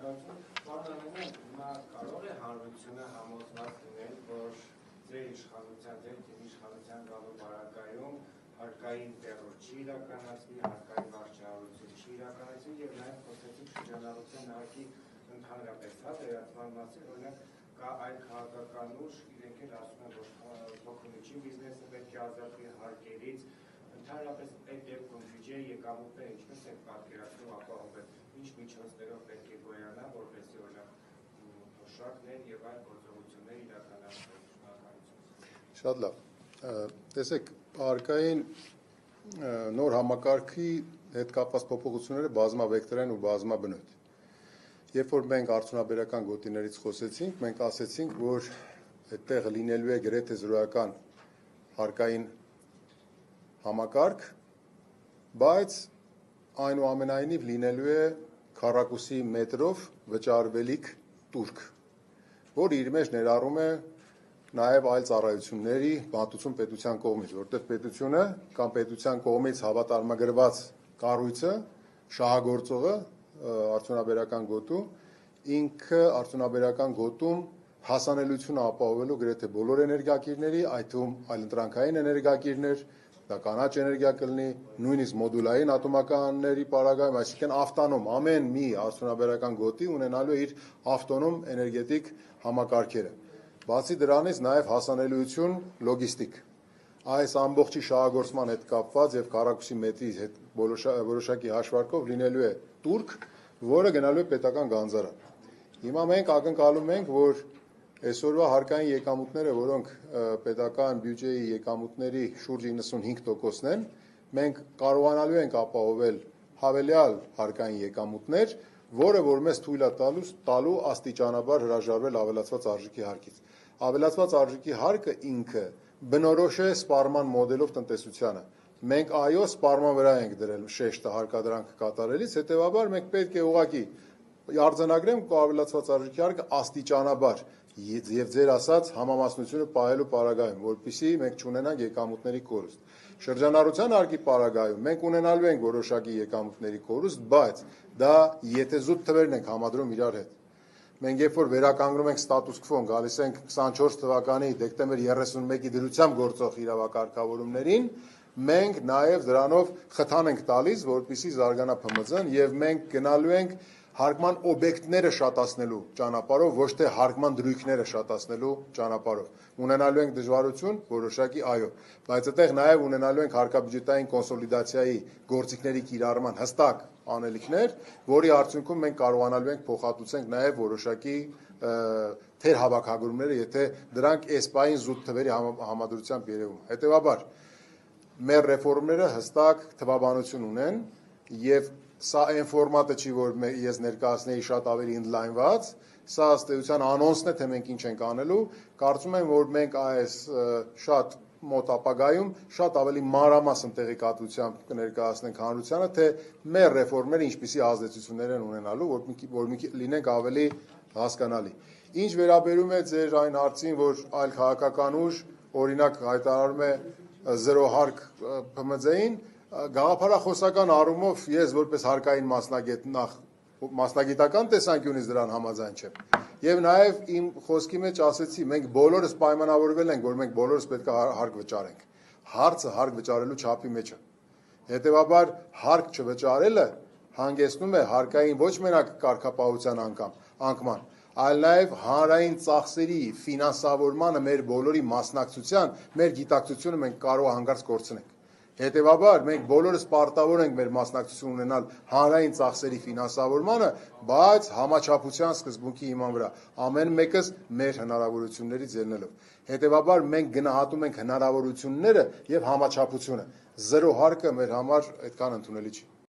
Հիմա կարող է հանրությունը համոզված լինել, որ ձեր իշխանության, ձեր թիմի իշխանության գալու բարակայում հարկային տերոր չի իրականացվի, հարկային վարչահարություն չի իրականացվի եւ նաեւ խոսեցինք շրջանառության նահանգի ընդհանրապես վերացման մասին, օրինակ կա այլ քաղաքական ուժ, իրենք էլ ասում են, որ փոքրուչի բիզնեսը պետք է ազատվի հարկերից, ընդհանրապես այդ դեպքում բյուջեի եկամուտները ինչպես են պատկերացնում ապահովել, ինչ միջոցներով պետք է գոյանա, որպեսզի օրինակ թոշակներ եւ այլ գործողություններ իրականացվեն։ Շատ լավ։ Տեսեք, հարկային նոր համակարգի հետ կապված փոփոխությունները բազմավեկտոր են ու բազմաբնույթ։ Երբ որ մենք արդյունաբերական գոտիներից խոսեցինք, մենք ասեցինք, որ այդտեղ լինելու է գրեթե զրոյական հարկային համակարգ, բայց այնուամենայնիվ լինելու է քառակուսի մետրով վճարվելիք տուրք, որ իր մեջ ներառում է նաև այլ ծառայությունների մատուցում պետության կողմից, որտեղ պետությունը կամ պետության կողմից հավատարմագրված կառույցը, շահագործողը արդյունաբերական գոտու, ինքը արդյունաբերական գոտում հասանելությունը ապահովելու գրեթե բոլոր էներգակիրների, այդ թվում այլընտրանքային էներգակիրներ, դա կանաչ էներգիա կլինի, նույնիսկ մոդուլային ատոմականների պարագայում, այսինքն ավտոնոմ, ամեն մի արդյունաբերական գոտի ունենալու է իր ավտոնոմ էներգետիկ համակարգերը։ Բացի դրանից նաև հասանելիություն լոգիստիկ։ Այս ամբողջի շահագործման հետ կապված եւ քառակուսի մետրի հետ որոշակի հաշվարկով լինելու է տուրք, որը գնալու է պետական գանձարան։ Հիմա մենք ակնկալում ենք, որ այսօրվա հարկային եկամուտները, որոնք պետական բյուջեի եկամուտների շուրջ 95%-ն են, մենք կարողանալու ենք ապահովել հավելյալ հարկային եկամուտներ, որը որ մեզ թույլ է տալու աստիճանաբար հրաժարվել ավելացված արժեքի հարկից։ Ավելացված արժեքի հարկը ինքը բնորոշ է սպառման մոդելով տնտեսությանը։ Մենք այո սպառման վրա ենք դրել շեշտը հարկադրանքը կատարելիս, հետևաբար մենք պետք է ուղղակի արձանագրենք ավելացված արժեքի հարկը աստիճանաբար եւ ձեր ասած համամասնությունը պահելու պարագայում, որպեսզի մենք չունենանք եկամուտների կորուստ։ Շրջանառության հարկի պարագայում մենք ունենալու ենք որոշակի եկամուտների կորուստ, բայց դա եթե զուտ թվերն ենք համադրում իրար հետ։ Մենք երբ որ վերականգնում ենք ստատուս քվոն, գալիս ենք 24 թվականի դեկտեմբեր 31-ի դրությամբ գործող իրավակարգավորումներին, մենք նաև դրանով խթան ենք տալիս, որպեսզի զարգանա ՓՄԶ-ն եւ մենք գնալու ենք հարկման օբյեկտները շատացնելու ճանապարհով, ոչ թե հարկման դրույքները շատացնելու ճանապարհով։ Ունենալու ենք դժվարություն, որոշակի այո, բայց այդտեղ նաև ունենալու ենք հարկաբյուջետային կոնսոլիդացիայի գործիքների կիրառման հստակ անելիքներ, որի արդյունքում մենք կարողանալու ենք փոխհատուցենք նաև որոշակի թերհավաքագրումները, եթե դրանք էսպային զուտ թվերի համադրությամբ երևում։ Հետևաբար մեր ռեֆորմները հստակ թվաբանություն ունեն եւ սա այն ֆորմատը չի, որ ես ներկայացնեի շատ ավելի ընդլայնված, սա ըստ էության անոնսն է, թե մենք ինչ ենք անելու, կարծում եմ, որ մենք այս շատ մոտ ապագայում շատ ավելի մանրամասն տեղեկատվությամբ կներկայացնենք հանրությանը, թե մեր ռեֆորմները ինչպիսի ազդեցություններ են ունենալու, որ լինենք ավելի հասկանալի։ Ինչ վերաբերում է ձեր այն հարցին, որ այլ քաղաքական ուժ, օրինակ հայտարարում է զրո հարկ ՓՄԶ-ին, գաղափարախոսական առումով ես որպես հարկային մասնագետ նախ մասնագիտական տեսանկյունից դրան համաձայն չեմ։ Եվ նաև իմ խոսքի մեջ ասեցի, մենք բոլորս պայմանավորվել ենք, որ մենք բոլորս պետք է հարկ վճարենք։ Հարցը հարկ վճարելու չափի մեջ է։ Հետևաբար հարկ չվճարելը հանգեցնում է հարկային ոչ մենակ կարգապահության անկման, այլ նաև հանրային ծախսերի ֆինանսավորմանը մեր բոլորի մասնակցության, մեր գիտակցությունը մենք կարող հանկարծ կորցնենք։ Հետևաբար մենք բոլորս պարտավոր ենք մեր մասնակցություն ունենալ հանրային ծախսերի ֆինանսավորմանը, բայց համաչափության սկզբունքի հիման վրա, ամեն մեկս մեր հնարավորություններից ելնելով։ Հետևաբար մենք գնահատում ենք հնարավորությունները եւ համաչափությունը։ Զրո հարկը մեր համար այդքան ընդունելի չի։